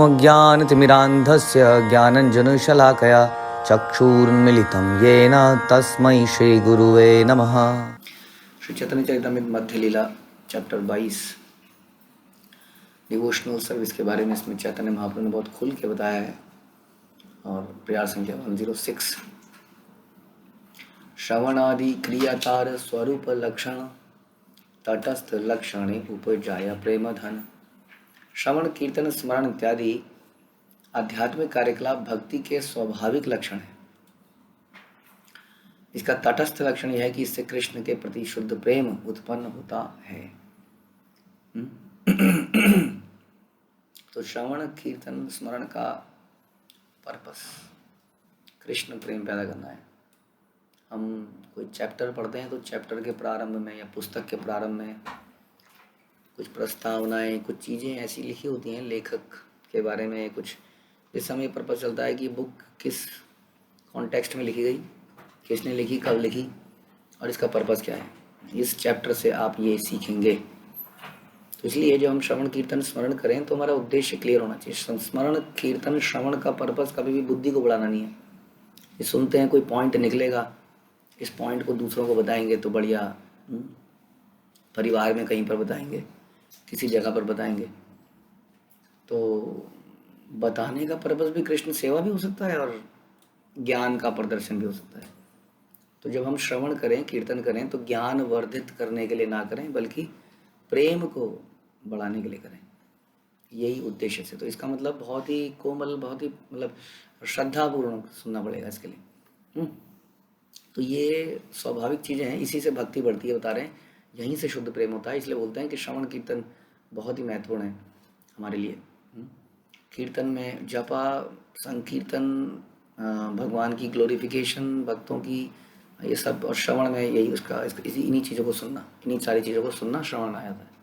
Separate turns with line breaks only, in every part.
अज्ञानतिमिरान्धस्य ज्ञानञ्जनशलाकया चक्षुरुन्मिलितं येन तस्मै श्रीगुरुवे नमः। श्री चैतन्य चरितामृत मध्य लीला चैप्टर 22 डिवोशनल सर्विस के बारे में इसमें चैतन्य महाप्रभु ने बहुत खुल के बताया है। और प्रयार संख्या 106 श्रवणादि क्रियाकार स्वरूप लक्षण तटस्थ लक्षणे उपजाया प्रेम धन। श्रवण कीर्तन स्मरण इत्यादि आध्यात्मिक कार्यकलाप भक्ति के स्वाभाविक लक्षण है। इसका तटस्थ लक्षण यह है कि इससे कृष्ण के प्रति शुद्ध प्रेम उत्पन्न होता है। तो श्रवण कीर्तन स्मरण का पर्पस कृष्ण प्रेम पैदा करना है। हम कोई चैप्टर पढ़ते हैं तो चैप्टर के प्रारंभ में या पुस्तक के प्रारंभ में कुछ प्रस्तावनाएं, कुछ चीज़ें ऐसी लिखी होती हैं लेखक के बारे में, कुछ इस समय पर पता चलता है कि बुक किस कॉन्टेक्स्ट में लिखी गई, किसने लिखी, कब लिखी और इसका पर्पस क्या है। इस चैप्टर से आप ये सीखेंगे। तो इसलिए जब हम श्रवण कीर्तन स्मरण करें तो हमारा उद्देश्य क्लियर होना चाहिए। स्मरण कीर्तन श्रवण का पर्पस कभी भी बुद्धि को बढ़ाना नहीं है। ये सुनते हैं, कोई पॉइंट निकलेगा, इस पॉइंट को दूसरों को बताएंगे तो बढ़िया, परिवार में कहीं पर बताएंगे, किसी जगह पर बताएंगे। तो बताने का पर्पस भी कृष्ण सेवा भी हो सकता है और ज्ञान का प्रदर्शन भी हो सकता है। तो जब हम श्रवण करें, कीर्तन करें तो ज्ञान वर्धित करने के लिए ना करें बल्कि प्रेम को बढ़ाने के लिए करें, यही उद्देश्य से। तो इसका मतलब बहुत ही कोमल, बहुत ही मतलब श्रद्धापूर्ण सुनना पड़ेगा इसके लिए। तो ये स्वाभाविक चीज़ें हैं, इसी से भक्ति बढ़ती है, बता रहे हैं। यहीं से शुद्ध प्रेम होता है। इसलिए बोलते हैं कि श्रवण कीर्तन बहुत ही महत्वपूर्ण है हमारे लिए। कीर्तन में जपा, संकीर्तन, भगवान की ग्लोरिफिकेशन, भक्तों की, ये सब, और श्रवण में यही उसका इन्हीं चीज़ों को सुनना, इन्हीं सारी चीज़ों को सुनना श्रवण में आ जाता है।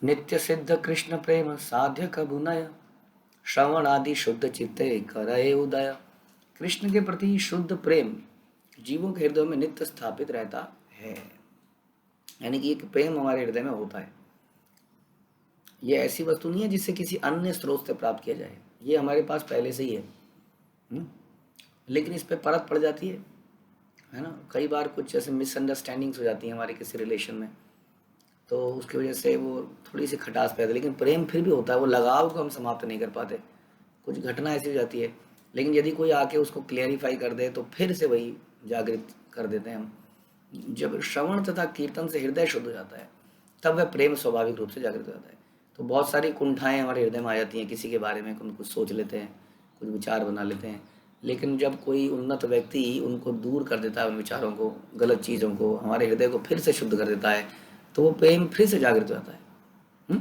नित्य सिद्ध कृष्ण प्रेम साध्य कबु नय, श्रवण आदि शुद्ध चित्ते करे उदय। कृष्ण के प्रति शुद्ध प्रेम जीवों के हृदय में नित्य स्थापित रहता है, यानी कि एक प्रेम हमारे हृदय में होता है। ये ऐसी वस्तु नहीं है जिससे किसी अन्य स्रोत से प्राप्त किया जाए, ये हमारे पास पहले से ही है। लेकिन इस पे परत पड़ जाती है ना। कई बार कुछ ऐसे मिसअंडरस्टैंडिंग्स हो जाती हैं हमारे किसी रिलेशन में, तो उसकी वजह से वो थोड़ी सी खटास पैदा, लेकिन प्रेम फिर भी होता है। वो लगाव को हम समाप्त नहीं कर पाते, कुछ घटना ऐसी हो जाती है, लेकिन यदि कोई आके उसको क्लियरिफाई कर दे तो फिर से वही जागृत कर देते हैं हम। जब श्रवण तथा कीर्तन से हृदय शुद्ध हो जाता है तब वह प्रेम स्वाभाविक रूप से जागृत हो जाता है। तो बहुत सारी कुंठाएं हमारे हृदय में आ जाती हैं, किसी के बारे में कुछ सोच लेते हैं, कुछ विचार बना लेते हैं, लेकिन जब कोई उन्नत व्यक्ति उनको दूर कर देता है, उन विचारों को, गलत चीज़ों को, हमारे हृदय को फिर से शुद्ध कर देता है, तो वो प्रेम फिर से जागृत हो जाता है।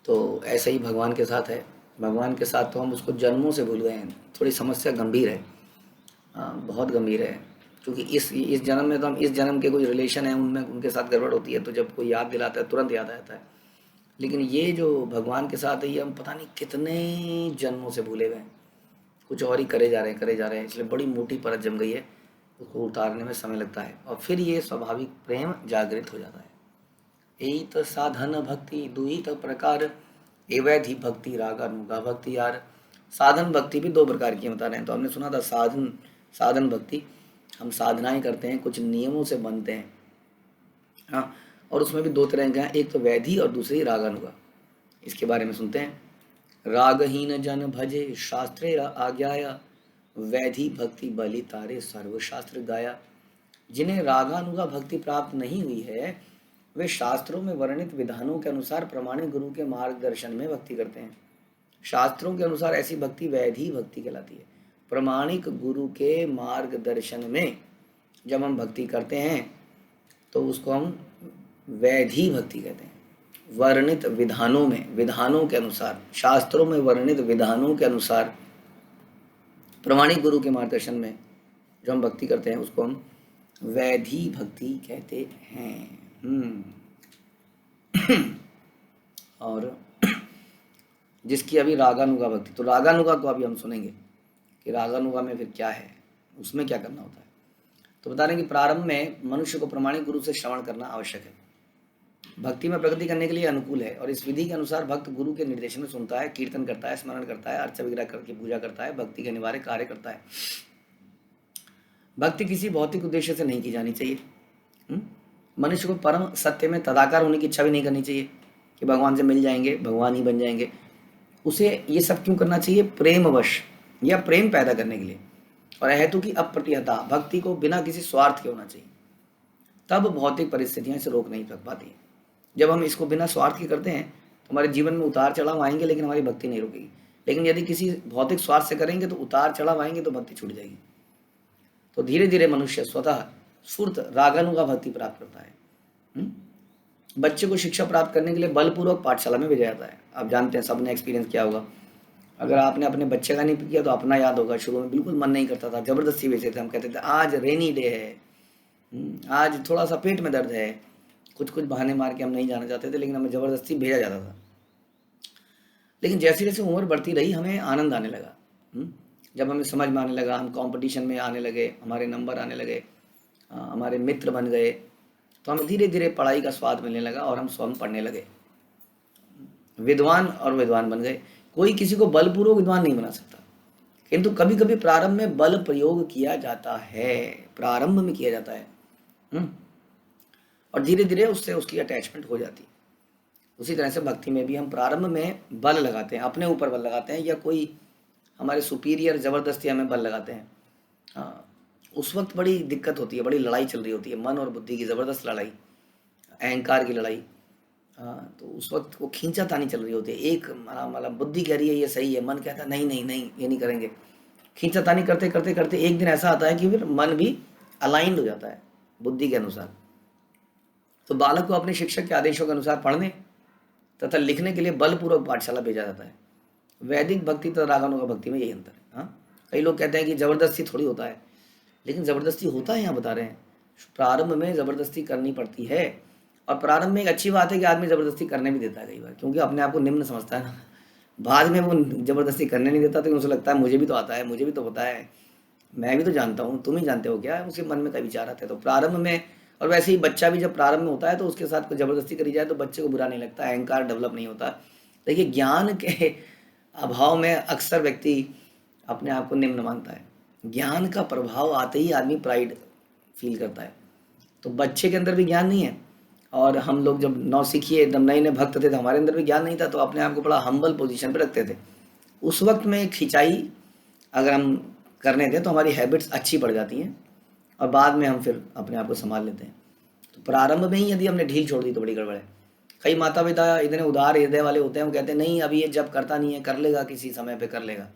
तो ऐसे ही भगवान के साथ है। भगवान के साथ तो हम उसको जन्मों से भूल गए हैं। थोड़ी समस्या गंभीर है, बहुत गंभीर है, क्योंकि इस जन्म में तो हम, इस जन्म के कोई रिलेशन है उनमें, उनके साथ गड़बड़ होती है तो जब कोई याद दिलाता है तुरंत याद आ जाता है। लेकिन ये जो भगवान के साथ है, ये हम पता नहीं कितने जन्मों से भूले हुए हैं, कुछ और ही करे जा रहे हैं। इसलिए बड़ी मोटी परत जम गई है, उसको उतारने में समय लगता है और फिर ये स्वाभाविक प्रेम जागृत हो जाता है। एक साधन भक्ति दुहित प्रकार, एवैधि भक्ति रागानुगा भक्ति। यार साधन भक्ति भी दो प्रकार की बता रहे हैं। तो हमने सुना था साधन भक्ति, हम साधनाएं करते हैं, कुछ नियमों से बनते हैं, हाँ, और उसमें भी दो तरह के हैं, एक तो वैधि और दूसरी रागानुगा। इसके बारे में सुनते हैं। रागहीन जन भजे शास्त्रे आज्ञाया, वैधि भक्ति बलि तारे सर्वशास्त्र गाया। जिन्हें रागानुगा भक्ति प्राप्त नहीं हुई है वे शास्त्रों में वर्णित विधानों के अनुसार प्रमाणित गुरु के मार्गदर्शन में भक्ति करते हैं। शास्त्रों के अनुसार ऐसी भक्ति वैधि भक्ति कहलाती है। प्रमाणिक गुरु के मार्गदर्शन में जब हम भक्ति करते हैं तो उसको हम वैधि भक्ति कहते हैं। वर्णित विधानों में, विधानों के अनुसार, शास्त्रों में वर्णित विधानों के अनुसार प्रमाणिक गुरु के मार्गदर्शन में जो हम भक्ति करते हैं उसको हम वैधि भक्ति कहते हैं। और जिसकी अभी रागानुगा भक्ति, तो रागानुगा को अभी हम सुनेंगे कि रागानुगा में फिर क्या है, उसमें क्या करना होता है। तो बता रहे हैं कि प्रारंभ में मनुष्य को प्रमाणिक गुरु से श्रवण करना आवश्यक है। भक्ति में प्रगति करने के लिए अनुकूल है और इस विधि के अनुसार भक्त गुरु के निर्देशन में सुनता है, कीर्तन करता है, स्मरण करता है, अर्चा विग्रह करके पूजा करता है, भक्ति के अनिवार्य कार्य करता है। भक्ति किसी भौतिक उद्देश्य से नहीं की जानी चाहिए। मनुष्य को परम सत्य में तदाकार होने की इच्छा भी नहीं करनी चाहिए कि भगवान से मिल जाएंगे, भगवान ही बन जाएंगे। उसे ये सब क्यों करना चाहिए? प्रेमवश या प्रेम पैदा करने के लिए। और अहेतु की अप्रतिहता, भक्ति को बिना किसी स्वार्थ के होना चाहिए, तब भौतिक परिस्थितियां इसे रोक नहीं रख पाती। जब हम इसको बिना स्वार्थ के करते हैं तो हमारे जीवन में उतार चढ़ाव आएंगे लेकिन हमारी भक्ति नहीं रुकेगी। लेकिन यदि किसी भौतिक स्वार्थ से करेंगे तो उतार चढ़ाव आएंगे तो भक्ति छूट जाएगी। तो धीरे धीरे मनुष्य स्वतः स्फूर्त रागानुगा भक्ति प्राप्त करता है। बच्चे को शिक्षा प्राप्त करने के लिए बलपूर्वक पाठशाला में भेजा जाता है। आप जानते हैं, सबने एक्सपीरियंस किया होगा। अगर आपने अपने बच्चे का नहीं किया तो अपना याद होगा। शुरू में बिल्कुल मन नहीं करता था, जबरदस्ती भेजे थे। हम कहते थे आज रेनी डे है, आज थोड़ा सा पेट में दर्द है, कुछ कुछ बहाने मार के हम नहीं जाना चाहते थे, लेकिन हमें जबरदस्ती भेजा जाता था। लेकिन जैसे जैसे उम्र बढ़ती रही हमें आनंद आने लगा। जब हमें समझ में आने लगा, हम कंपटीशन में आने लगे, हमारे नंबर आने लगे, हमारे मित्र बन गए, तो हमें धीरे धीरे पढ़ाई का स्वाद मिलने लगा और हम स्वयं पढ़ने लगे, विद्वान और विद्वान बन गए। कोई किसी को बलपूर्वक विद्वान नहीं बना सकता, किंतु कभी कभी प्रारंभ में बल प्रयोग किया जाता है, प्रारंभ में किया जाता है, और धीरे धीरे उससे उसकी अटैचमेंट हो जाती है। उसी तरह से भक्ति में भी हम प्रारंभ में बल लगाते हैं, अपने ऊपर बल लगाते हैं, या कोई हमारे सुपीरियर जबरदस्ती हमें बल लगाते हैं। उस वक्त बड़ी दिक्कत होती है, बड़ी लड़ाई चल रही होती है, मन और बुद्धि की जबरदस्त लड़ाई, अहंकार की लड़ाई। तो उस वक्त वो खींचातानी चल रही होती है। एक मतलब बुद्धि कह रही है ये सही है, मन कहता है नहीं नहीं नहीं ये नहीं करेंगे। खींचातानी करते करते करते एक दिन ऐसा आता है कि फिर मन भी अलाइंड हो जाता है बुद्धि के अनुसार। तो बालक को अपने शिक्षक के आदेशों के अनुसार पढ़ने तथा लिखने के लिए बलपूर्वक पाठशाला भेजा जाता है। वैदिक भक्ति तथा रागानुगा भक्ति में यही अंतर है। हाँ, कई लोग कहते हैं कि जबरदस्ती थोड़ी होता है, लेकिन जबरदस्ती होता है, यहाँ बता रहे हैं। प्रारंभ में जबरदस्ती करनी पड़ती है, और प्रारंभ में एक अच्छी बात है कि आदमी जबरदस्ती करने भी देता है कई बार, क्योंकि अपने आप को निम्न समझता है ना। बाद में वो जबरदस्ती करने नहीं देता, तो उसे लगता है मुझे भी तो आता है, मुझे भी तो पता है, मैं भी तो जानता हूँ, तुम ही जानते हो क्या, उसके मन में कई विचार आते हैं। तो प्रारंभ में, और वैसे ही बच्चा भी जब प्रारंभ में होता है तो उसके साथ कोई जबरदस्ती करी जाए तो बच्चे को बुरा नहीं लगता, अहंकार डेवलप नहीं होता। देखिए, ज्ञान के अभाव में अक्सर व्यक्ति अपने आप को निम्न मानता है। ज्ञान का प्रभाव आते ही आदमी प्राइड फील करता है। तो बच्चे के अंदर भी ज्ञान नहीं है, और हम लोग जब नौसिखिए एकदम नए नए भक्त थे तो हमारे अंदर भी ज्ञान नहीं था, तो अपने आप को बड़ा हम्बल पोजीशन पे रखते थे। उस वक्त में खिंचाई अगर हम करने थे तो हमारी हैबिट्स अच्छी पड़ जाती हैं, और बाद में हम फिर अपने आप को संभाल लेते हैं। तो प्रारंभ में ही यदि हमने ढील छोड़ दी तो बड़ी गड़बड़ है। कई माता पिता इतने उदार हृदय वाले होते हैं, वो कहते हैं नहीं अभी ये जब करता नहीं है, कर लेगा, किसी समय पे कर लेगा,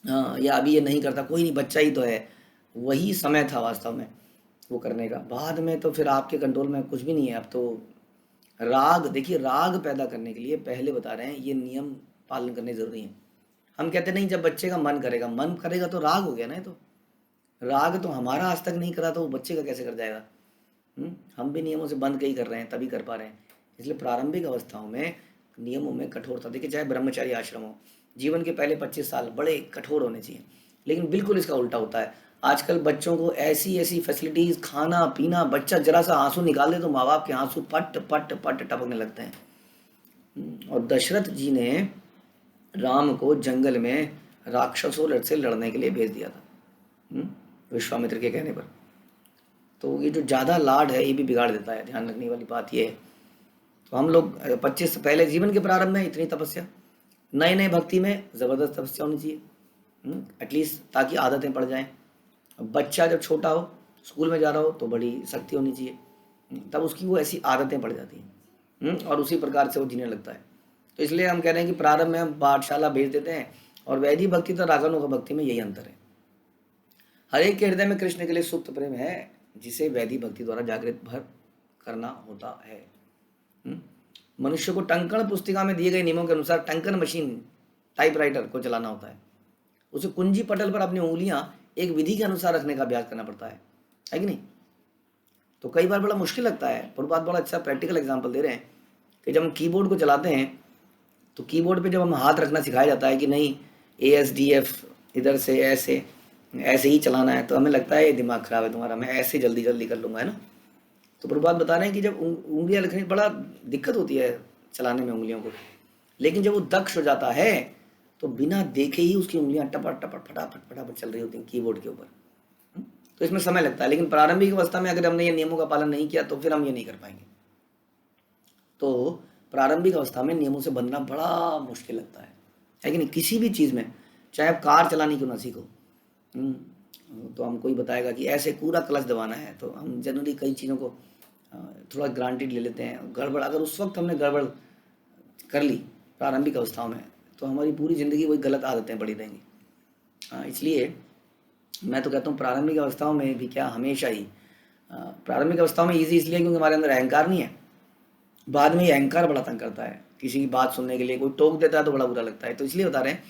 हाँ, या अभी ये नहीं करता, कोई नहीं, बच्चा ही तो है। वही समय था वास्तव में वो करने का। बाद में तो फिर आपके कंट्रोल में कुछ भी नहीं है। अब तो राग, देखिए, राग पैदा करने के लिए पहले बता रहे हैं ये नियम पालन करने जरूरी है। हम कहते नहीं जब बच्चे का मन करेगा, मन करेगा तो राग हो गया ना। तो राग तो हमारा आज तक नहीं करा तो वो बच्चे का कैसे कर जाएगा? हम भी नियमों से बंद कहीं कर रहे हैं, तभी कर पा रहे हैं। इसलिए प्रारंभिक अवस्थाओं में नियमों में कठोरता, देखिए चाहे ब्रह्मचारी आश्रम हो, जीवन के पहले 25 साल बड़े कठोर होने चाहिए, लेकिन बिल्कुल इसका उल्टा होता है। आजकल बच्चों को ऐसी ऐसी फैसिलिटीज, खाना पीना, बच्चा जरा सा आंसू निकाल दे तो माँ बाप के आंसू पट पट पट टपकने लगते हैं। और दशरथ जी ने राम को जंगल में राक्षसों से लड़ने के लिए भेज दिया था विश्वामित्र के कहने पर। तो ये जो ज़्यादा लाड है ये भी बिगाड़ देता है, ध्यान रखने वाली बात ये है। तो हम लोग 25 से पहले जीवन के प्रारंभ में इतनी तपस्या, नए नए भक्ति में ज़बरदस्त तपस्या होनी चाहिए एटलीस्ट, ताकि आदतें पड़ जाएं। बच्चा जब छोटा हो, स्कूल में जा रहा हो, तो बड़ी शक्ति होनी चाहिए, तब उसकी वो ऐसी आदतें पड़ जाती हैं और उसी प्रकार से वो जीने लगता है। तो इसलिए हम कह रहे हैं कि प्रारंभ में हम पाठशाला भेज देते हैं, और वैदिक भक्ति तो रागानुगा भक्ति में यही अंतर है। हर एक के हृदय में कृष्ण के लिए सुप्त प्रेम है, जिसे वैदिक भक्ति द्वारा जागृत भर करना होता है। मनुष्य को टंकण पुस्तिका में दिए गए नियमों के अनुसार टंकन मशीन, टाइपराइटर को चलाना होता है। उसे कुंजी पटल पर अपनी उंगलियां एक विधि के अनुसार रखने का अभ्यास करना पड़ता है कि नहीं? तो कई बार बड़ा मुश्किल लगता है। प्रभुपाद बड़ा अच्छा प्रैक्टिकल एग्जांपल दे रहे हैं कि जब हम कीबोर्ड को चलाते हैं तो कीबोर्ड पे जब हम हाथ रखना सिखाया जाता है कि नहीं ASDF इधर से ऐसे ही चलाना है, तो हमें लगता है ये दिमाग खराब है तुम्हारा, मैं ऐसे जल्दी जल्दी कर लूँगा, है ना। तो प्रभुपाद बता रहे हैं कि जब उंगलियां रखने बड़ा दिक्कत होती है चलाने में उंगलियों को, लेकिन जब वो दक्ष हो जाता है तो बिना देखे ही उसकी उंगलियां टपट टपट फटाफट फटाफट चल रही होती हैं कीबोर्ड के ऊपर। तो इसमें समय लगता है, लेकिन प्रारंभिक अवस्था में अगर हमने ये नियमों का पालन नहीं किया तो फिर हम ये नहीं कर पाएंगे। तो प्रारंभिक अवस्था में नियमों से बंधना बड़ा मुश्किल लगता है कि नहीं? किसी भी चीज़ में, चाहे आप कार चलानी क्यों ना सीखो, तो हमको ही बताएगा कि ऐसे पूरा क्लच दबाना है, तो हम जनरली कई चीज़ों को थोड़ा ग्रांटेड ले लेते हैं। गड़बड़ अगर उस वक्त हमने गड़बड़ कर ली प्रारंभिक अवस्थाओं में, तो हमारी पूरी ज़िंदगी वही गलत आदतें पड़ी रहेंगी। इसलिए मैं तो कहता हूँ प्रारंभिक अवस्थाओं में भी क्या, हमेशा ही प्रारंभिक अवस्थाओं में ईजी इसलिए क्योंकि हमारे अंदर अहंकार नहीं है। बाद में ये अहंकार बड़ा तंग करता है, किसी की बात सुनने के लिए कोई टोक देता है तो बड़ा बुरा लगता है। तो इसलिए बता रहे हैं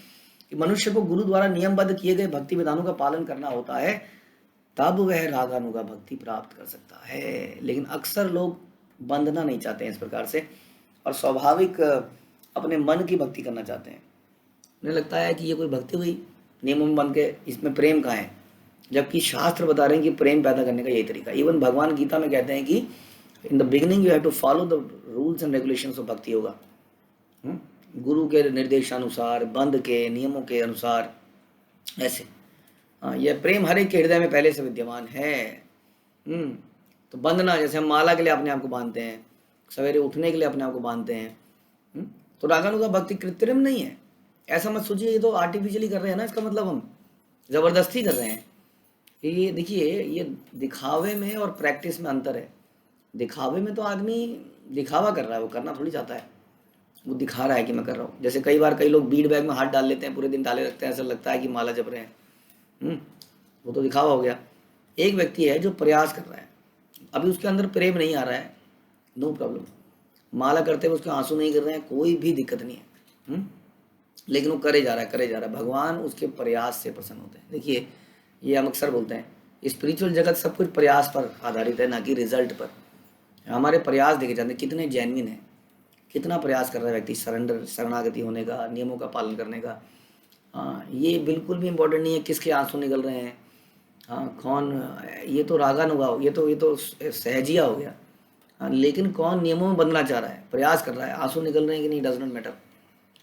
कि मनुष्य को गुरु द्वारा नियमबद्ध किए गए भक्ति विधानों का पालन करना होता है, तब वह रागानुगा भक्ति प्राप्त कर सकता है। लेकिन अक्सर लोग बंधना नहीं चाहते हैं इस प्रकार से, और स्वाभाविक अपने मन की भक्ति करना चाहते हैं। उन्हें लगता है कि ये कोई भक्ति हुई नियमों में बन के, इसमें प्रेम कहाँ है? जबकि शास्त्र बता रहे हैं कि प्रेम पैदा करने का यही तरीका। इवन भगवान गीता में कहते हैं कि in the beginning you have to follow the rules and regulations of bhakti yoga. गुरु के निर्देशानुसार, बंध के नियमों के अनुसार, ऐसे। यह प्रेम हर एक के हृदय में पहले से विद्यमान है। तो बंधना, जैसे हम माला के लिए अपने आप को बांधते हैं, सवेरे उठने के लिए अपने आप को बांधते हैं, तो रागानुगा भक्ति कृत्रिम नहीं है। ऐसा मत सोचिए ये तो आर्टिफिशियली कर रहे हैं ना, इसका मतलब हम ज़बरदस्ती कर रहे हैं। ये देखिए, ये दिखावे में और प्रैक्टिस में अंतर है। दिखावे में तो आदमी दिखावा कर रहा है, वो करना थोड़ी चाहता है, वो दिखा रहा है कि मैं कर रहा हूँ। जैसे कई बार कई लोग बीड बैग में हाथ डाल लेते हैं, पूरे दिन डाले रखते हैं, ऐसा लगता है कि माला जप रहे हैं। वो तो दिखावा हो गया। एक व्यक्ति है जो प्रयास कर रहा है, अभी उसके अंदर प्रेम नहीं आ रहा है, नो प्रॉब्लम। माला करते हुए उसके आंसू नहीं गिर रहे हैं, कोई भी दिक्कत नहीं है, लेकिन वो करे जा रहा है, करे जा रहा है। भगवान उसके प्रयास से प्रसन्न होते हैं। देखिए, ये हम अक्सर बोलते हैं, स्पिरिचुअल जगत सब कुछ प्रयास पर आधारित है, ना कि रिजल्ट पर। हमारे प्रयास देखे जाते हैं कितने जेन्युइन है, कितना प्रयास कर रहा है व्यक्ति शरणागति होने का, नियमों का पालन करने का। ये बिल्कुल भी इम्पोर्टेंट नहीं है किसके आंसू निकल रहे हैं, कौन, ये तो रागानुगा, ये तो सहजिया हो गया। लेकिन कौन नियमों में बदलना चाह रहा है, प्रयास कर रहा है, आंसू निकल रहे हैं कि नहीं, डज नॉट मैटर।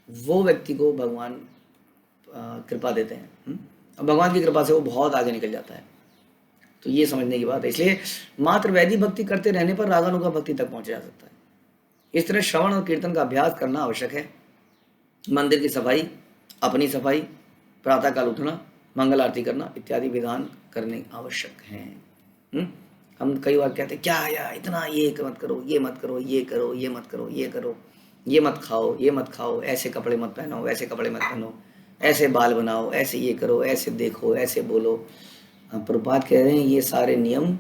वो व्यक्ति को भगवान कृपा देते हैं, और भगवान की कृपा से वो बहुत आगे निकल जाता है। तो ये समझने की बात है। इसलिए मात्र वैदिक भक्ति करते रहने पर रागानुगा भक्ति तक पहुंचा जा सकता है। इस तरह श्रवण और कीर्तन का अभ्यास करना आवश्यक है। मंदिर की सफाई, अपनी सफाई, प्रातःकाल उठना, मंगल आरती करना इत्यादि विधान करने आवश्यक हैं। हम कई बार कहते हैं क्या यार इतना ये मत करो, ये मत करो, ये करो, ये मत करो, ये करो, ये मत खाओ, ये मत खाओ, ऐसे कपड़े मत पहनो, वैसे कपड़े मत पहनो, ऐसे बाल बनाओ, ऐसे ये करो, ऐसे देखो, ऐसे बोलो। प्रभुपाद कह रहे हैं ये सारे नियम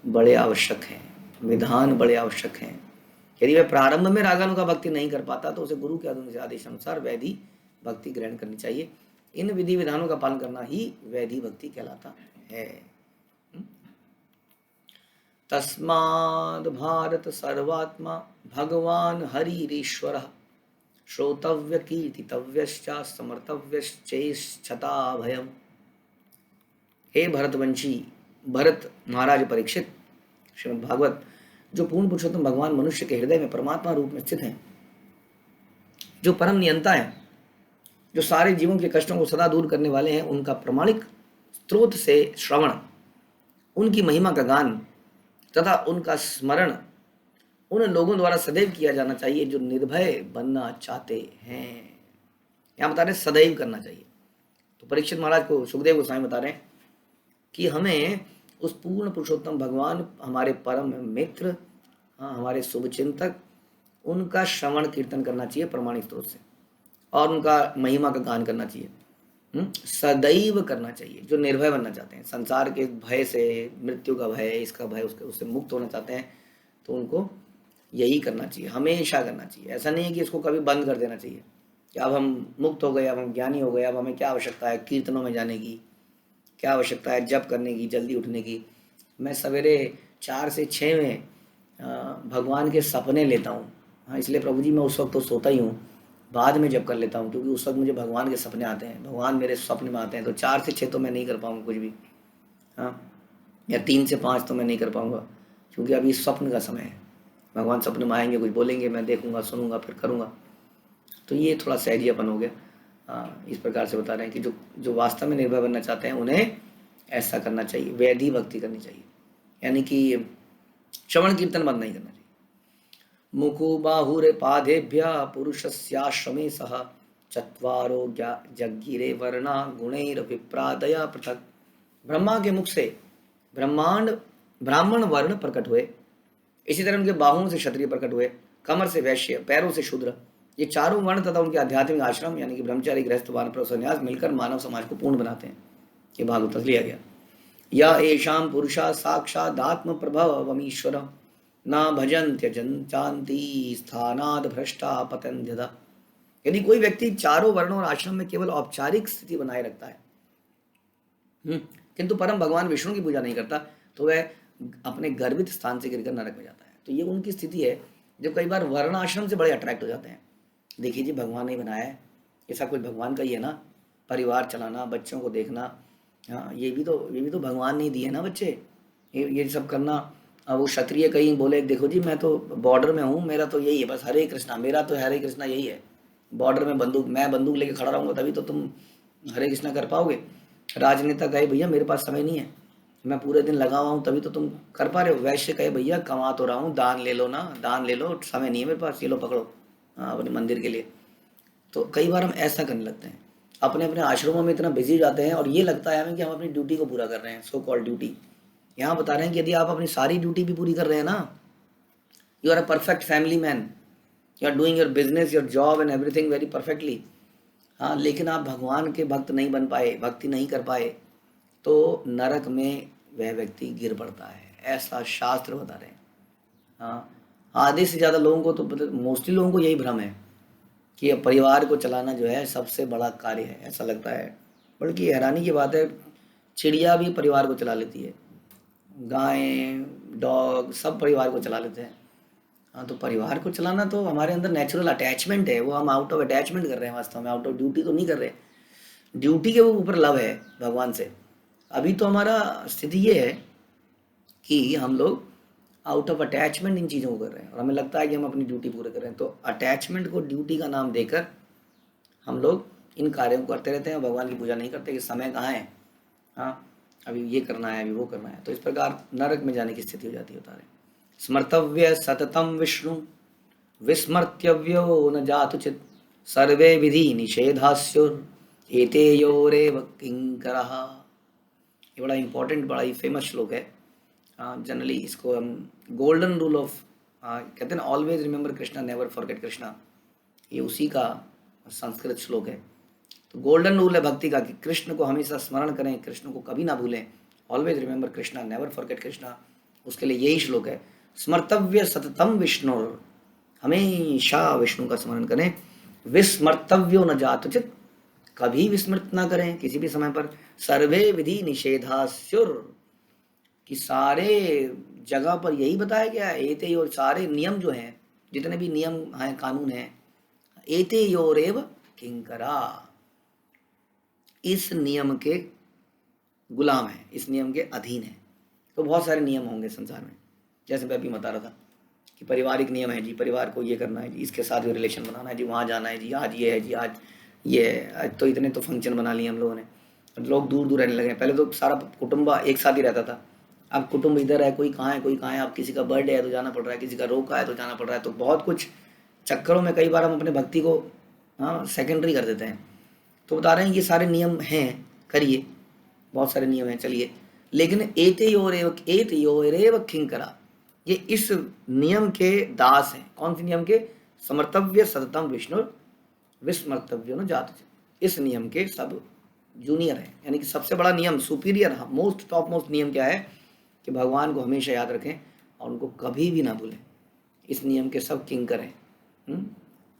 बड़े आवश्यक हैं, विधान बड़े आवश्यक हैं। यदि वह प्रारंभ में रागानुगा भक्ति नहीं कर पाता तो उसे गुरु के आदेश अनुसार वैधि भक्ति ग्रहण करनी चाहिए। इन विधि विधानों का पालन करना ही वैधि भक्ति कहलाता है। तस्माद् भारत सर्वात्मा भगवान हरिरीश्वर श्रोतव्य कीर्तितव्यश्च समर्तव्यश्चेष्छता भयम्। हे भरतवंशी भरत महाराज परीक्षित, श्रीमद् भागवत जो पूर्ण पुरुषोत्तम भगवान मनुष्य के हृदय में परमात्मा रूप में स्थित हैं, जो परम नियंता है, जो सारे जीवों के कष्टों को सदा दूर करने वाले हैं, उनका प्रमाणिक स्रोत से श्रवण, उनकी महिमा का गान तथा उनका स्मरण उन लोगों द्वारा सदैव किया जाना चाहिए जो निर्भय बनना चाहते हैं। यहाँ बता रहे हैं सदैव करना चाहिए। तो परीक्षित महाराज को सुखदेव गोस्वामी बता रहे हैं कि हमें उस पूर्ण पुरुषोत्तम भगवान, हमारे परम मित्र, हमारे शुभचिंतक, उनका श्रवण कीर्तन करना चाहिए प्रमाणिक स्रोत से, और उनका महिमा का गान करना चाहिए, सदैव करना चाहिए। जो निर्भय बनना चाहते हैं, संसार के भय से, मृत्यु का भय, इसका भय, उससे मुक्त होना चाहते हैं, तो उनको यही करना चाहिए, हमेशा करना चाहिए। ऐसा नहीं है कि इसको कभी बंद कर देना चाहिए कि अब हम मुक्त हो गए, अब हम ज्ञानी हो गए, अब हमें क्या आवश्यकता है कीर्तनों में जाने की, क्या आवश्यकता है जप करने की, जल्दी उठने की। मैं सवेरे 4 से 6 में भगवान के सपने लेता हूँ। हाँ, इसलिए प्रभु जी मैं उस वक्त तो सोता ही हूँ, बाद में जप कर लेता हूँ, क्योंकि उस वक्त मुझे भगवान के सपने आते हैं, भगवान मेरे सपने में आते हैं। तो 4 से 6 तो मैं नहीं कर पाऊँगा कुछ भी, हाँ, या 3 से 5 तो मैं नहीं कर पाऊँगा, क्योंकि अभी स्वप्न का समय है। भगवान सपने में आएंगे, कुछ बोलेंगे, मैं देखूंगा, सुनूंगा, फिर करूंगा। तो ये थोड़ा सहजियापन हो गया। इस प्रकार से बता रहे हैं कि जो जो वास्तव में निर्भय बनना चाहते हैं उन्हें ऐसा करना चाहिए, वैधि भक्ति करनी चाहिए, यानी कि श्रवण कीर्तन बंद नहीं करना चाहिए। मुखु बाहुरे पादेभ्य पुरुषस्याश्रमे सह चत्वारो जग्गिरे वर्णा गुणैर विप्रादया पृथक। ब्रह्मा के मुख से ब्रह्मांड ब्राह्मण वर्ण प्रकट हुए, इसी तरह उनके बाहुओं से क्षत्रिय प्रकट हुए, कमर से वैश्य, पैरों से शूद्र। ये चारों वर्ण तथा उनके आध्यात्मिक आश्रम यानी कि ब्रह्मचारी, गृहस्थ, वानप्रस्थ, सन्यास मिलकर मानव समाज को पूर्ण बनाते हैं। ये भागवत लिया गया। या एशाम पुरुषा साक्षादात्म प्रभवमीश्वर न भजन त्यजन चांति स्थानाद भ्रष्टा पतंध्यदा। यदि कोई व्यक्ति चारों वर्णों और आश्रम में केवल औपचारिक स्थिति बनाए रखता है, किंतु परम भगवान विष्णु की पूजा नहीं करता, तो वह अपने गर्वित स्थान से गिरकर नरक में जाता है। तो ये उनकी स्थिति है जो कई बार वर्ण आश्रम से बड़े अट्रैक्ट हो जाते हैं। देखिए जी, भगवान ने बनाया है, ये सब कुछ भगवान का ही है ना, परिवार चलाना, बच्चों को देखना, हाँ ये भी तो भगवान ने दिए ना बच्चे, ये सब करना। अब वो क्षत्रिय कहीं बोले, देखो जी मैं तो बॉर्डर में हूँ, मेरा तो यही है बस हरे कृष्णा, मेरा तो हरे कृष्णा यही है, बॉर्डर में बंदूक, मैं बंदूक लेके खड़ा रहूँगा तभी तो तुम हरे कृष्णा कर पाओगे। राजनेता कहे भैया मेरे पास समय नहीं है, मैं पूरे दिन लगा हुआ हूँ तभी तो तुम कर पा रहे हो। वैश्य कहे भैया कमा तो रहा हूँ, दान ले लो ना, दान ले लो, समय नहीं है मेरे पास, ये लो पकड़ो अपने मंदिर के लिए। तो कई बार हम ऐसा करने लगते हैं, अपने अपने आश्रमों में इतना बिजी जाते हैं और ये लगता है हमें कि हम अपनी ड्यूटी को पूरा कर रहे हैं, सो कॉल्ड ड्यूटी। यहाँ बता रहे हैं कि यदि आप अपनी सारी ड्यूटी भी पूरी कर रहे हैं ना, you are a perfect family man, you are doing your business, your job and everything very perfectly, हाँ, लेकिन आप भगवान के भक्त नहीं बन पाए, भक्ति नहीं कर पाए, तो नरक में वह व्यक्ति गिर पड़ता है, ऐसा शास्त्र बता रहे हैं। हाँ, आधे से ज़्यादा लोगों को तो मोस्टली लोगों को यही भ्रम है कि परिवार को चलाना जो है सबसे बड़ा कार्य है, ऐसा लगता है। बल्कि हैरानी की बात है, चिड़िया भी परिवार को चला लेती है, गायें, डॉग सब परिवार को चला लेते हैं। हाँ, तो परिवार को चलाना तो हमारे अंदर नेचुरल अटैचमेंट है, वो हम आउट ऑफ अटैचमेंट कर रहे हैं, वास्तव में आउट ऑफ ड्यूटी तो नहीं कर रहे। ड्यूटी के ऊपर लव है भगवान से। अभी तो हमारा स्थिति ये है कि हम लोग आउट ऑफ अटैचमेंट इन चीज़ों को कर रहे हैं और हमें लगता है कि हम अपनी ड्यूटी पूरे कर रहे हैं। तो अटैचमेंट को ड्यूटी का नाम देकर हम लोग इन कार्यों को करते रहते हैं, भगवान की पूजा नहीं करते कि समय कहाँ है, हाँ अभी ये करना है, अभी वो करना है। तो इस प्रकार नरक में जाने की स्थिति हो जाती है, बता रहे। स्मर्तव्य सततम विष्णु विस्मर्त्यव्यो न जातुचित सर्वे विधि निषेधास्युर एतेयोरेव किंकरः। ये बड़ा इंपॉर्टेंट, बड़ा ही फेमस श्लोक है। जनरली इसको हम गोल्डन रूल ऑफ कहते हैं ना, always remember Krishna never forget Krishna, ये उसी का संस्कृत श्लोक है। तो गोल्डन रूल है भक्ति का कि कृष्ण को हमेशा स्मरण करें, कृष्ण को कभी ना भूलें, always remember Krishna never forget Krishna, उसके लिए यही श्लोक है। स्मर्तव्य सततम विष्णु, हमेशा विष्णु का स्मरण करें। विस्मर्तव्यो न जातुचित, कभी विस्मृत ना करें किसी भी समय पर। सर्वे विधि निषेधास्युर, कि सारे जगह पर यही बताया गया है। एते और सारे नियम जो हैं, जितने भी नियम हैं, कानून हैं, एते योरेव किंकरा, इस नियम के गुलाम है, इस नियम के अधीन है। तो बहुत सारे नियम होंगे संसार में, जैसे मैं अभी बता रहा था कि पारिवारिक नियम है जी, परिवार को ये करना है जी, इसके साथ भी रिलेशन बनाना है जी, वहाँ जाना है जी, आज ये है जी, आज ये है, आज तो इतने तो फंक्शन बना लिए हम लोगों ने, लोग दूर दूर रहने लगे। पहले तो सारा कुटुंब एक साथ ही रहता था, अब कुटुंब इधर है, कोई कहाँ है कोई कहाँ है, अब किसी का बर्थडे है तो जाना पड़ रहा है, किसी का रोका है तो जाना पड़ रहा है। तो बहुत कुछ चक्करों में कई बार हम अपने भक्ति को सेकेंडरी कर देते हैं। तो बता रहे हैं ये सारे नियम हैं, करिए, बहुत सारे नियम हैं, चलिए। लेकिन एत योरेव किंकरा, ये इस नियम के दास हैं। कौन से नियम के? समर्तव्य सततम विष्णु विस्मर्तव्यो न जातु, इस नियम के सब जूनियर हैं, यानी कि सबसे बड़ा नियम, सुपीरियर, मोस्ट टॉप मोस्ट नियम क्या है कि भगवान को हमेशा याद रखें और उनको कभी भी ना भूलें। इस नियम के सब किंकर हैं।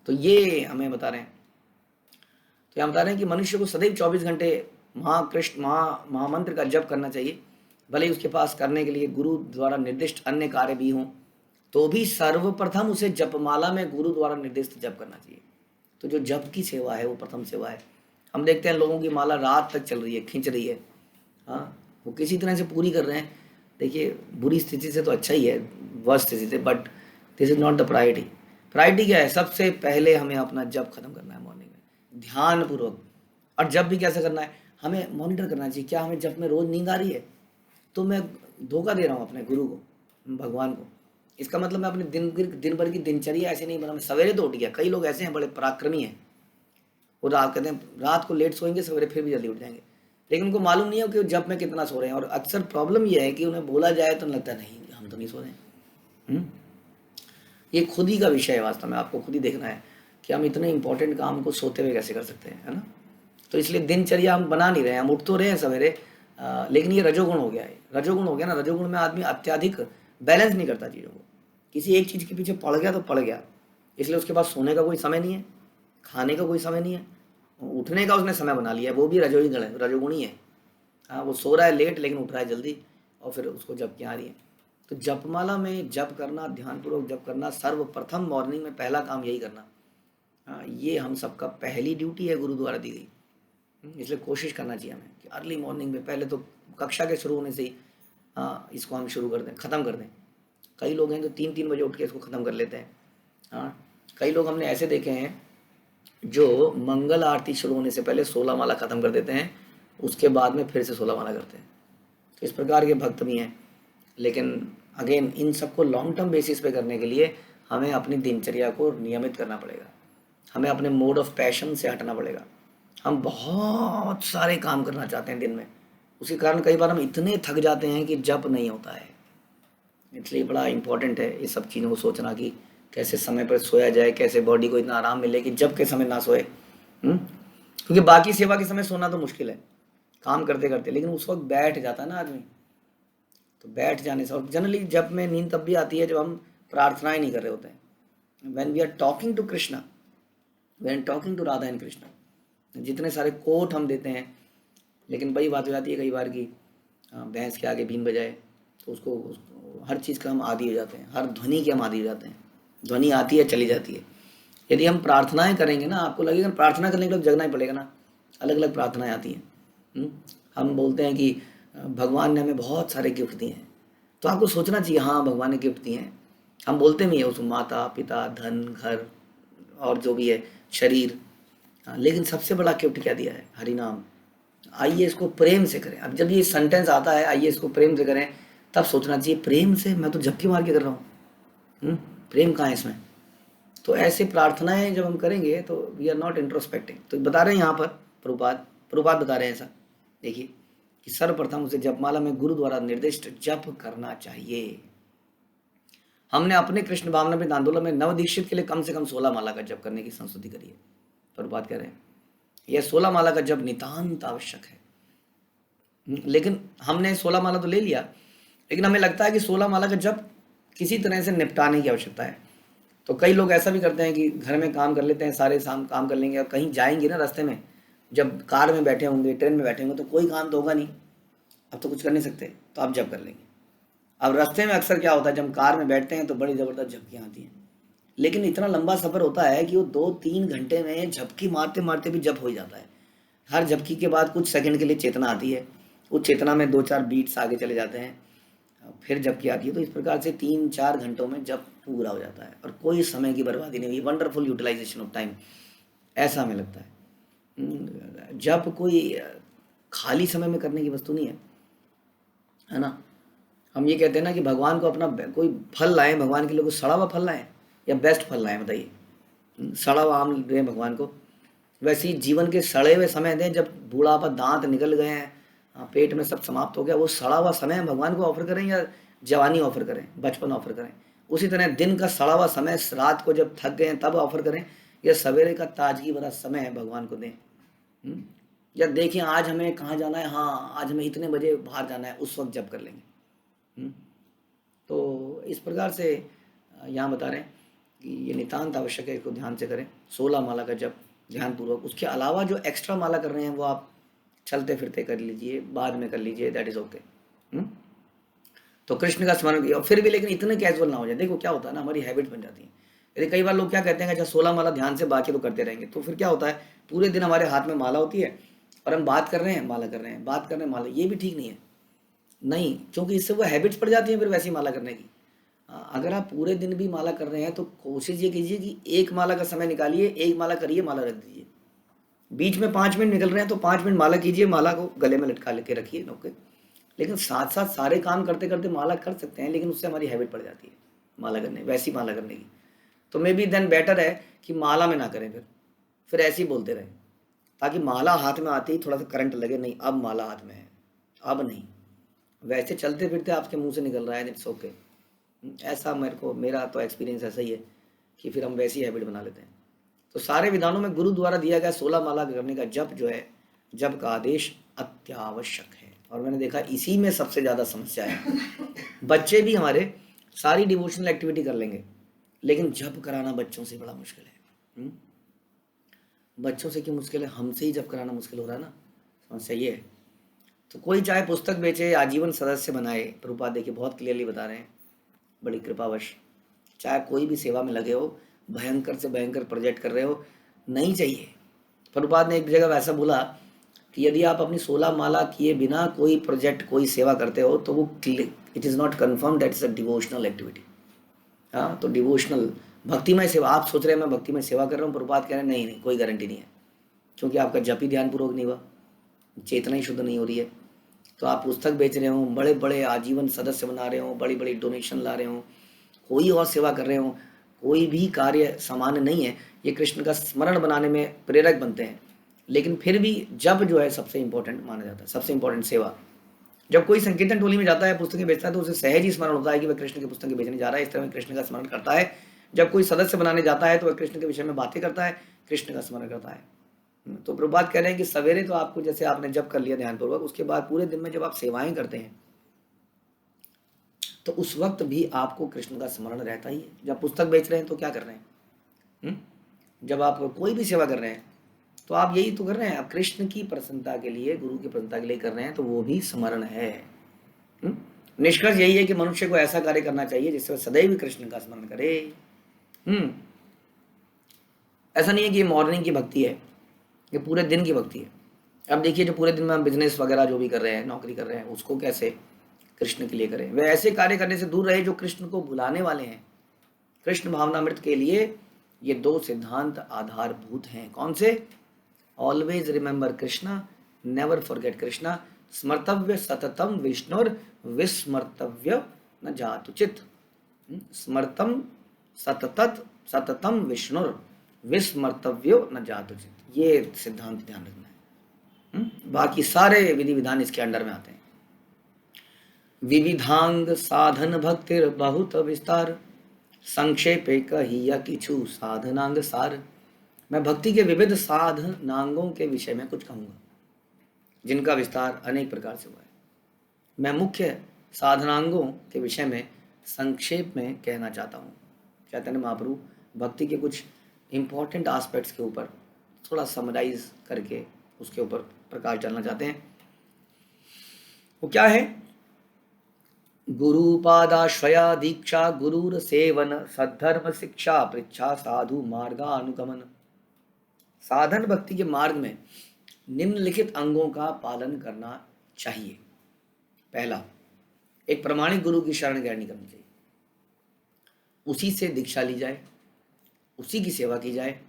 तो ये हमें बता रहे हैं। तो यहाँ बता रहे हैं कि मनुष्य को सदैव 24 घंटे महाकृष्ण महामंत्र का जप करना चाहिए, भले ही उसके पास करने के लिए गुरु द्वारा निर्दिष्ट अन्य कार्य भी हों, तो भी सर्वप्रथम उसे जपमाला में गुरु द्वारा निर्दिष्ट जप करना चाहिए। तो जो जप की सेवा है वो प्रथम सेवा है। हम देखते हैं लोगों की माला रात तक चल रही है, खींच रही है, हाँ, वो किसी तरह से पूरी कर रहे हैं। देखिए बुरी स्थिति से तो अच्छा ही है, वर्स्ट स्थिति से, but this is not the priority. Priority क्या है? सबसे पहले हमें अपना जप खत्म करना है मॉर्निंग में ध्यान पूर्वक। और जब भी कैसे करना है, हमें मॉनिटर करना चाहिए, क्या हमें जब में रोज नींद आ रही है तो मैं धोखा दे रहा हूँ अपने गुरु को, भगवान को। इसका मतलब मैं अपने दिन भर की दिनचर्या ऐसे नहीं बना, मैं सवेरे तो उठ गया। कई लोग ऐसे हैं बड़े पराक्रमी हैं, वो रात कहते हैं रात को लेट सोएंगे, सवेरे फिर भी जल्दी उठ जाएंगे, लेकिन उनको मालूम नहीं है कि जब में कितना सो रहे हैं। और अक्सर प्रॉब्लम ये है कि उन्हें बोला जाए तो लगता है नहीं हम तो नहीं सो रहे हैं। ये खुद ही का विषय है, वास्तव में आपको खुद ही देखना है कि हम इतने इंपॉर्टेंट काम को सोते हुए कैसे कर सकते हैं, है ना। तो इसलिए दिनचर्या हम बना नहीं रहे हैं, हम उठ तो रहे हैं सवेरे, लेकिन ये रजोगुण हो गया है। रजोगुण हो गया ना, रजोगुण में आदमी अत्यधिक बैलेंस नहीं करता चीज़ों को, किसी एक चीज़ के पीछे पड़ गया तो पड़ गया। इसलिए उसके पास सोने का कोई समय नहीं है, खाने का कोई समय नहीं है, उठने का उसने समय बना लिया है, वो भी रजोगुणी है। हाँ, वो सो रहा है लेट लेकिन उठ रहा है जल्दी, और फिर उसको जप की आ रही है। तो जपमाला में जप करना, ध्यानपूर्वक जप करना, सर्वप्रथम मॉर्निंग में पहला काम यही करना। हाँ, ये हम सबका पहली ड्यूटी है, गुरु द्वारा दी गई। इसलिए कोशिश करना चाहिए हमें कि अर्ली मॉर्निंग में, पहले तो कक्षा के शुरू होने से ही इसको हम शुरू कर दें, ख़त्म कर दें। कई लोग हैं जो 3-3 बजे उठ के इसको ख़त्म कर लेते हैं। हाँ, कई लोग हमने ऐसे देखे हैं जो मंगल आरती शुरू होने से पहले 16 माला ख़त्म कर देते हैं, उसके बाद में फिर से 16 माला करते हैं। तो इस प्रकार के भक्त भी हैं। लेकिन अगेन इन सबको लॉन्ग टर्म बेसिस पे करने के लिए हमें अपनी दिनचर्या को नियमित करना पड़ेगा, हमें अपने मोड ऑफ पैशन से हटना पड़ेगा। हम बहुत सारे काम करना चाहते हैं दिन में, उसी कारण कई बार हम इतने थक जाते हैं कि जप नहीं होता है। इसलिए बड़ा इंपॉर्टेंट है इस सब चीज़ों को सोचना कि कैसे समय पर सोया जाए, कैसे बॉडी को इतना आराम मिले कि जब के समय ना सोए। क्योंकि बाकी सेवा के समय सोना तो मुश्किल है काम करते करते, लेकिन उस वक्त बैठ जाता है ना आदमी, तो बैठ जाने से। और जनरली जब में नींद तब भी आती है जब हम प्रार्थनाएं नहीं कर रहे होते हैं। When we are talking to Krishna, when talking to Radha and Krishna, जितने सारे कोट हम देते हैं, लेकिन वही बात हो जाती है कई बार की भैंस के आगे बीन बजाए, तो उसको हर चीज़ का हम आदी हो जाते हैं, हर ध्वनि के हम आदी हो जाते हैं। ध्वनि आती है चली जाती है। यदि हम प्रार्थनाएं करेंगे ना, आपको लगेगा प्रार्थना करने के लिए जगना ही पड़ेगा ना, अलग अलग प्रार्थनाएं आती हैं। हम बोलते हैं कि भगवान ने हमें बहुत सारे गिफ्ट दिए हैं, तो आपको सोचना चाहिए हाँ भगवान ने गिफ्ट दिए हैं। हम बोलते भी हैं उसको माता पिता धन घर और जो भी है शरीर, लेकिन सबसे बड़ा गिफ्ट क्या दिया है? हरि नाम। आइए इसको प्रेम से करें। अब जब ये सेंटेंस आता है आइए इसको प्रेम से करें, तब सोचना चाहिए प्रेम से, मैं तो झपकी मार के कर रहा हूँ, प्रेम कहाँ है इसमें? तो ऐसे प्रार्थनाएं जब हम करेंगे तो वी आर नॉट इंट्रोस्पेक्टिंग। तो बता रहे हैं यहाँ पर प्रभुपाद बता रहे हैं ऐसा, देखिए कि सर्वप्रथम उसे जपमाला में गुरु द्वारा निर्दिष्ट जप करना चाहिए। हमने अपने कृष्ण भावनामृत आंदोलन में नवदीक्षित के लिए कम से कम 16 माला का जप करने की संस्तुति करी है। प्रभुपाद कह रहे हैं यह 16 माला का जप नितांत आवश्यक है। लेकिन हमने 16 माला तो ले लिया, लेकिन हमें लगता है कि 16 माला का जप किसी तरह से निपटाने की आवश्यकता है। तो कई लोग ऐसा भी करते हैं कि घर में काम कर लेते हैं, सारे काम कर लेंगे, और कहीं जाएंगे ना रास्ते में, जब कार में बैठे होंगे ट्रेन में बैठे होंगे तो कोई काम तो होगा नहीं, अब तो कुछ कर नहीं सकते, तो आप जप कर लेंगे। अब रास्ते में अक्सर क्या होता है, जब कार में बैठते हैं तो बड़ी ज़बरदस्त झपकियाँ आती हैं, लेकिन इतना लंबा सफ़र होता है कि वो 2-3 घंटे में झपकी मारते मारते भी जप हो ही जाता है। हर झपकी के बाद कुछ सेकंड के लिए चेतना आती है, उस चेतना में 2-4 बीट्स आगे चले जाते हैं, फिर झपकी आती है। तो इस प्रकार से 3-4 घंटों में जप पूरा हो जाता है और कोई समय की बर्बादी नहीं हुई। वंडरफुल यूटिलाइजेशन ऑफ टाइम, ऐसा हमें लगता है। जप कोई खाली समय में करने की वस्तु नहीं है ना। हम ये कहते हैं ना कि भगवान को अपना कोई फल लाएं, भगवान के लिए कोई सड़ा हुआ फल लाएं या बेस्ट फल लाएं, बताइए। सड़ा हुआ आम दें भगवान को, वैसे ही जीवन के सड़े हुए समय दें, जब बूढ़ापा दांत निकल गए हैं, पेट में सब समाप्त हो गया, वो सड़ा हुआ समय भगवान को ऑफर करें या जवानी ऑफर करें, बचपन ऑफर करें। उसी तरह दिन का सड़ा हुआ समय रात को जब थक गए हैं तब ऑफर करें, या सवेरे का ताजगी भरा समय है भगवान को दें। या देखें आज हमें कहाँ जाना है, हाँ आज हमें इतने बजे बाहर जाना है, उस वक्त जब कर लेंगे। तो इस प्रकार से यहाँ बता रहे हैं कि ये नितांत आवश्यक है, इसको ध्यान से करें। 16 माला का जप ध्यानपूर्वक। उसके अलावा जो एक्स्ट्रा माला कर रहे हैं वो आप चलते फिरते कर लीजिए, बाद में कर लीजिए, दैट इज ओके। तो कृष्ण का स्मरण किया फिर भी, लेकिन इतने कैजुअल ना हो जाए। देखो क्या होता है ना, हमारी हैबिट बन जाती है। यदि कई बार लोग क्या कहते हैं कि अच्छा 16 माला ध्यान से बाकी तो करते रहेंगे, तो फिर क्या होता है पूरे दिन हमारे हाथ में माला होती है और हम बात कर रहे हैं माला कर रहे हैं, बात कर रहे हैं माला, ये भी ठीक नहीं है। नहीं, क्योंकि इससे वो हैबिट्स पड़ जाती हैं फिर वैसी माला करने की। हाँ, अगर आप पूरे दिन भी माला कर रहे हैं तो कोशिश ये कीजिए कि एक माला का समय निकालिए, एक माला करिए, माला रख दीजिए। बीच में 5 मिनट निकल रहे हैं तो 5 मिनट माला कीजिए, माला को गले में लटका लेके रखिए नोके। लेकिन साथ साथ सारे काम करते करते माला कर सकते हैं, लेकिन उससे हमारी हैबिट पड़ जाती है माला करने, वैसी माला करने की। तो मे बी देन बेटर है कि माला में ना करें, फिर ऐसे ही बोलते रहें, ताकि माला हाथ में आते ही थोड़ा सा करंट लगे, नहीं अब माला हाथ में है, अब नहीं। वैसे चलते फिरते आपके मुंह से निकल रहा है, इट्स ओके। ऐसा मेरा तो एक्सपीरियंस ऐसा ही है कि फिर हम वैसी हैबिट बना लेते हैं। तो सारे विधानों में गुरु द्वारा दिया गया 16 माला करने का जप जो है, जप का आदेश अत्यावश्यक है। और मैंने देखा इसी में सबसे ज़्यादा समस्या है। बच्चे भी हमारे सारी डिवोशनल एक्टिविटी कर लेंगे, लेकिन जप कराना बच्चों से बड़ा मुश्किल है। बच्चों से क्यों मुश्किल है, हमसे ही जप कराना मुश्किल हो रहा है ना। समस्या ये है। तो कोई चाहे पुस्तक बेचे, आजीवन सदस्य बनाए, प्रभुपाद देखिए बहुत क्लियरली बता रहे हैं, बड़ी कृपावश। चाहे कोई भी सेवा में लगे हो, भयंकर से भयंकर प्रोजेक्ट कर रहे हो, नहीं चाहिए। प्रभुपाद ने एक जगह वैसा बोला कि यदि आप अपनी 16 माला किए बिना कोई प्रोजेक्ट, कोई सेवा करते हो तो वो it is not confirm that is a devotional activity. हाँ, तो डिवोशनल भक्तिमय सेवा, आप सोच रहे हैं मैं भक्तिमय सेवा कर रहा हूँ, प्रभुपाद कह रहे हैं नहीं नहीं, कोई गारंटी नहीं है, क्योंकि आपका जप ही ध्यानपूर्वक नहीं हुआ, चेतना ही शुद्ध नहीं हो रही है। तो आप पुस्तक बेच रहे हो, बड़े बड़े आजीवन सदस्य बना रहे हो, बड़ी बड़ी डोनेशन ला रहे हो, कोई और सेवा कर रहे हो, कोई भी कार्य सामान्य नहीं है। ये कृष्ण का स्मरण बनाने में प्रेरक बनते हैं, लेकिन फिर भी जब जो है सबसे इंपॉर्टेंट माना जाता है, सबसे इंपॉर्टेंट सेवा। जब कोई संकीर्तन टोली में जाता है, पुस्तकें बेचता है, तो उसे सहज ही स्मरण होता है कि वह कृष्ण की पुस्तकें बेचने जा रहा है, इस तरह में कृष्ण का स्मरण करता है। जब कोई सदस्य बनाने जाता है तो वह कृष्ण के विषय में बातें करता है, कृष्ण का स्मरण करता है। तो प्रभुपाद कह रहे हैं कि सवेरे तो आपको जैसे आपने जप कर लिया ध्यानपूर्वक, उसके बाद पूरे दिन में जब आप सेवाएं करते हैं तो उस वक्त भी आपको कृष्ण का स्मरण रहता ही है। जब पुस्तक बेच रहे हैं तो क्या कर रहे हैं, जब आप कोई भी सेवा कर रहे हैं तो आप यही तो कर रहे हैं, आप कृष्ण की प्रसन्नता के लिए, गुरु की प्रसन्नता के लिए कर रहे हैं, तो वो भी स्मरण है। निष्कर्ष यही है कि मनुष्य को ऐसा कार्य करना चाहिए जिससे वह सदैव कृष्ण का स्मरण करे। ऐसा नहीं है कि ये मॉर्निंग की भक्ति है, ये पूरे दिन की भक्ति है। अब देखिए, जो पूरे दिन में हम बिजनेस वगैरह जो भी कर रहे हैं, नौकरी कर रहे हैं, उसको कैसे कृष्ण के लिए करें। वे ऐसे कार्य करने से दूर रहे जो कृष्ण को भुलाने वाले हैं। कृष्ण भावनामृत के लिए ये 2 सिद्धांत आधारभूत हैं। कौन से? Always remember Krishna, never forget Krishna, स्मर्तव्य सततम विष्णुर, विस्मर्तव्य न जातुचित। स्मर्तम सततम विष्णुर, विस्मर्तव्यो न जातुचित। ये सिद्धांत ध्यान रखना है। बाकी सारे विधि विधान इसके अंडर में आते हैं। विविधांग साधन भक्तिर बहुत विस्तार, संक्षेपे कहिया किछु साधनांग सार। मैं भक्ति के विविध साधनांगों के विषय में कुछ कहूँगा, जिनका विस्तार अनेक प्रकार से हुआ है। मैं मुख्य साधनांगों के विषय में संक्षेप में कहना चाहता हूँ। चैतन्य महाप्रभु भक्ति के कुछ इम्पोर्टेंट एस्पेक्ट्स के ऊपर थोड़ा समराइज करके उसके ऊपर प्रकाश डालना चाहते हैं। वो क्या है? गुरुपादाश्रया दीक्षा, गुरुर सेवन, सद्धर्म शिक्षा, पृच्छा, साधु मार्गानुगमन। साधन भक्ति के मार्ग में निम्नलिखित अंगों का पालन करना चाहिए। पहला, एक प्रामाणिक गुरु की शरण ग्रहण करनी चाहिए, उसी से दीक्षा ली जाए, उसी की सेवा की जाए,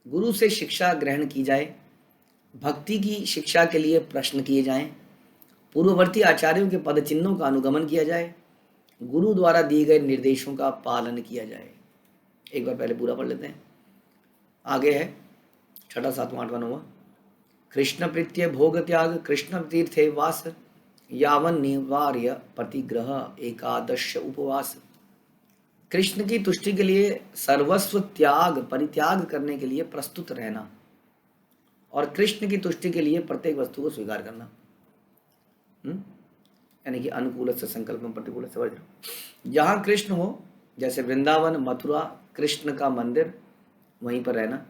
गुरु से शिक्षा ग्रहण की जाए, भक्ति की शिक्षा के लिए प्रश्न किए जाएं, पूर्ववर्ती आचार्यों के पद चिन्हों का अनुगमन किया जाए, गुरु द्वारा दिए गए निर्देशों का पालन किया जाए। एक बार पहले पूरा पढ़ लेते हैं। आगे है 6, 7, 8, 9। कृष्ण प्रीत्य भोग त्याग, कृष्ण तीर्थे वास, यावन निवार्य प्रतिग्रह, एकादश उपवास। कृष्ण की तुष्टि के लिए सर्वस्व त्याग, परित्याग करने के लिए प्रस्तुत रहना, और कृष्ण की तुष्टि के लिए प्रत्येक वस्तु को स्वीकार करना। यानी कि अनुकूल से संकल्प, प्रतिकूल से वर्जन। जहाँ कृष्ण हो, जैसे वृंदावन, मथुरा, कृष्ण का मंदिर, वहीं पर रहना।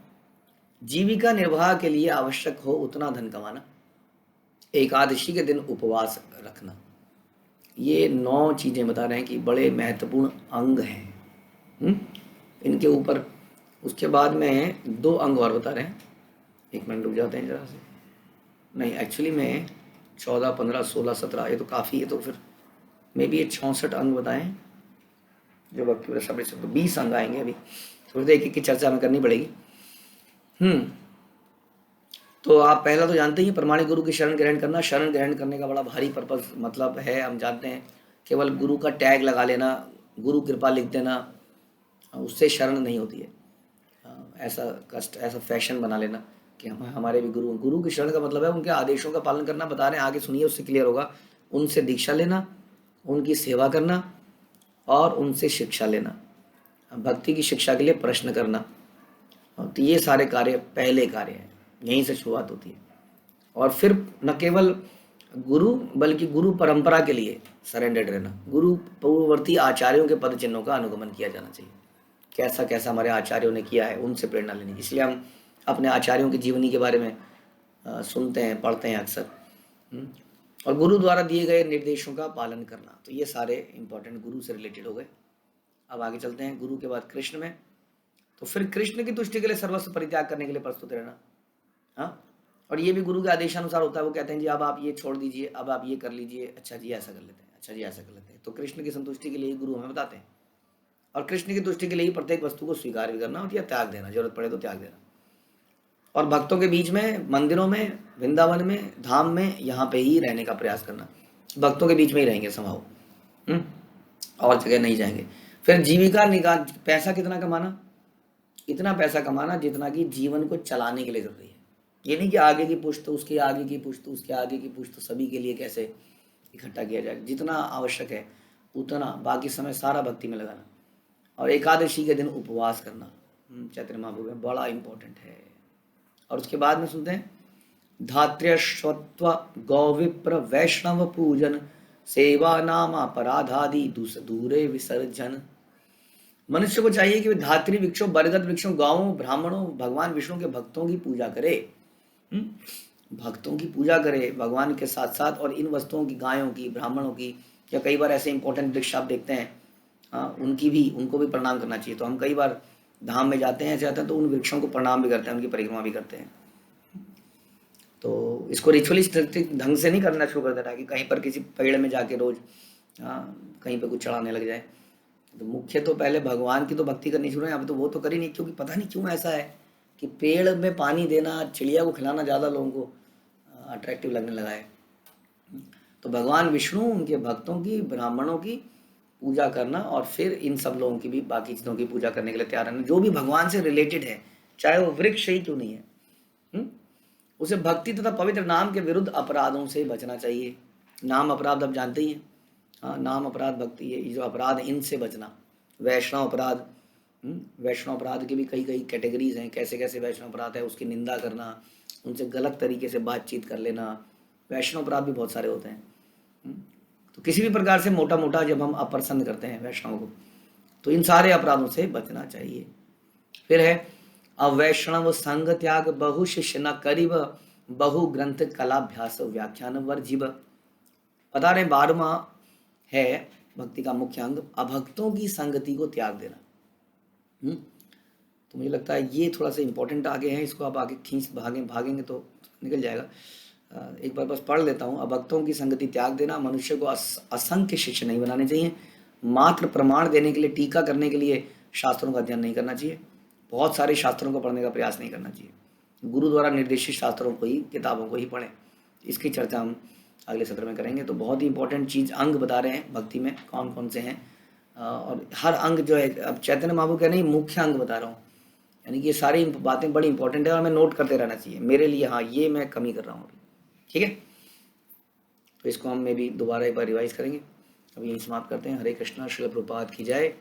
जीविका निर्वाह के लिए आवश्यक हो उतना धन कमाना। एकादशी के दिन उपवास रखना। ये 9 चीज़ें बता रहे हैं कि बड़े महत्वपूर्ण अंग हैं। इनके ऊपर उसके बाद में 2 अंग और बता रहे हैं। एक मिनट रुक जाते हैं जरा से। नहीं, एक्चुअली में 14, 15, 16, 17, ये तो काफ़ी है। तो फिर मे बी ये 64 अंग बताएं जो भक्ति रस अमृत से, तो 20 अंग आएंगे अभी। थोड़ी देर एक की चर्चा हमें करनी पड़ेगी। तो आप पहला तो जानते ही हैं, प्रमाणिक गुरु की शरण ग्रहण करना। शरण ग्रहण करने का बड़ा भारी पर्पस मतलब है, हम जानते हैं, केवल गुरु का टैग लगा लेना, गुरु कृपा लिख देना, उससे शरण नहीं होती है। ऐसा कष्ट, ऐसा फैशन बना लेना कि हम हमारे भी गुरु। गुरु की शरण का मतलब है उनके आदेशों का पालन करना। बता रहे हैं, आगे सुनिए, उससे क्लियर होगा। उनसे दीक्षा लेना, उनकी सेवा करना और उनसे शिक्षा लेना, भक्ति की शिक्षा के लिए प्रश्न करना। तो ये सारे कार्य पहले कार्य हैं, यहीं से शुरुआत होती है। और फिर न केवल गुरु बल्कि गुरु परंपरा के लिए सरेंडर्ड रहना। गुरु पूर्ववर्ती आचार्यों के पद चिन्हों का अनुगमन किया जाना चाहिए। कैसा कैसा हमारे आचार्यों ने किया है, उनसे प्रेरणा लेनी। इसलिए हम अपने आचार्यों की जीवनी के बारे में सुनते हैं, पढ़ते हैं अक्सर। और गुरु द्वारा दिए गए निर्देशों का पालन करना। तो ये सारे इंपॉर्टेंट गुरु से रिलेटेड हो गए। अब आगे चलते हैं गुरु के बाद कृष्ण में। तो फिर कृष्ण की तुष्टि के लिए सर्वस्व परित्याग करने के लिए प्रस्तुत रहना। हाँ, और ये भी गुरु के आदेशानुसार होता है। वो कहते हैं जी अब आप ये छोड़ दीजिए, अब आप ये कर लीजिए, अच्छा जी ऐसा कर लेते हैं, अच्छा जी ऐसा कर लेते हैं। तो कृष्ण की संतुष्टि के लिए गुरु हमें बताते हैं। और कृष्ण की तुष्टि के लिए ही प्रत्येक वस्तु को स्वीकार भी करना होती है, त्याग देना, जरूरत पड़े तो त्याग देना। और भक्तों के बीच में, मंदिरों में, वृंदावन में, धाम में, यहाँ पे ही रहने का प्रयास करना। भक्तों के बीच में ही रहेंगे संभव, और जगह नहीं जाएंगे। फिर जीविका निकाल, पैसा कितना कमाना? इतना पैसा कमाना जितना कि जीवन को चलाने के लिए जरूरी है। ये नहीं कि आगे की पुश्त, उसके आगे की पुश्त, उसके आगे की पुश्त, सभी के लिए कैसे इकट्ठा किया जाए। जितना आवश्यक है उतना, बाकी समय सारा भक्ति में लगाना। और एकादशी के दिन उपवास करना चैतन्य महाप्रभु में बड़ा इंपॉर्टेंट है। और उसके बाद में सुनते हैं, धात्र्यश्वत्व गौविप्र वैष्णव पूजन सेवा नाम अपराधादि दूरे विसर्जन। मनुष्य को चाहिए कि वे धात्री वृक्षों, बरगद वृक्षों, गांवों, ब्राह्मणों, भगवान विष्णु के भक्तों की पूजा करे। भक्तों की पूजा करे भगवान के साथ साथ, और इन वस्तुओं की, गायों की, ब्राह्मणों की, या कई बार ऐसे इंपॉर्टेंट वृक्ष आप देखते हैं, उनको भी प्रणाम करना चाहिए। तो हम कई बार धाम में जाते हैं, तो उन वृक्षों को प्रणाम भी करते हैं, उनकी परिक्रमा भी करते हैं। तो इसको रिचुअलिस्टिक ढंग से नहीं करना शुरू कर देना कि कहीं पर किसी पेड़ में जाके रोज कहीं पर कुछ चढ़ाने लग जाए। तो मुख्य तो पहले भगवान की तो भक्ति करनी शुरू है। अब तो वो तो करी नहीं, क्योंकि पता नहीं क्यों ऐसा है कि पेड़ में पानी देना, चिड़िया को खिलाना ज़्यादा लोगों को अट्रैक्टिव लगने लगा है। तो भगवान विष्णु, उनके भक्तों की, ब्राह्मणों की पूजा करना, और फिर इन सब लोगों की भी, बाकी चीज़ों की पूजा करने के लिए तैयार रहना, जो भी भगवान से रिलेटेड है, चाहे वो वृक्ष ही क्यों नहीं है। उसे भक्ति तथा पवित्र नाम के विरुद्ध अपराधों से बचना चाहिए। नाम अपराध आप जानते ही हैं। हाँ, नाम अपराध, भक्ति, ये जो अपराध, इनसे बचना। वैष्णव अपराध, वैष्णव अपराध की भी कई कई कैटेगरीज हैं। कैसे कैसे वैष्णव अपराध है, उसकी निंदा करना, उनसे गलत तरीके से बातचीत कर लेना, वैष्णव अपराध भी बहुत सारे होते हैं। तो किसी भी प्रकार से मोटा मोटा जब हम अप्रसन्न करते हैं वैष्णव को, तो इन सारे अपराधों से बचना चाहिए। फिर है अवैष्णव संग त्याग बहु शिष्य न करीब बहु ग्रंथ कलाभ्यास व्याख्यान वर्जिब। बता रहे 12वां है भक्ति का मुख्य अंग, अभक्तों की संगति को त्याग देना। तो मुझे लगता है ये थोड़ा सा इंपॉर्टेंट आगे है, इसको आप आगे खींच भागेंगे तो निकल जाएगा। एक बार बस पढ़ लेता हूँ। अभक्तों की संगति त्याग देना, मनुष्य को असंख्य शिष्य नहीं बनाने चाहिए, मात्र प्रमाण देने के लिए, टीका करने के लिए शास्त्रों का अध्ययन नहीं करना चाहिए, बहुत सारे शास्त्रों को पढ़ने का प्रयास नहीं करना चाहिए, गुरु द्वारा निर्देशित शास्त्रों को ही, किताबों को ही पढ़ें। इसकी चर्चा हम अगले सत्र में करेंगे। तो बहुत ही इंपॉर्टेंट चीज़ अंग बता रहे हैं भक्ति में कौन कौन से हैं, और हर अंग जो है, अब चैतन्य महाप्रभु कह रहे हैं मुख्य अंग बता रहा हूँ, यानी कि ये सारी बातें बड़ी इंपॉर्टेंट है और हमें नोट करते रहना चाहिए मेरे लिए। हाँ, ये मैं कमी कर रहा हूँ, ठीक है। तो इसको हम में भी दोबारा एक बार रिवाइज करेंगे। अब यही समाप्त करते हैं। हरे कृष्णा। श्रील प्रभुपाद की जय।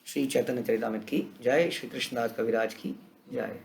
श्री चैतन्य चरितामृत की जय। श्री कृष्णदास कविराज की जय।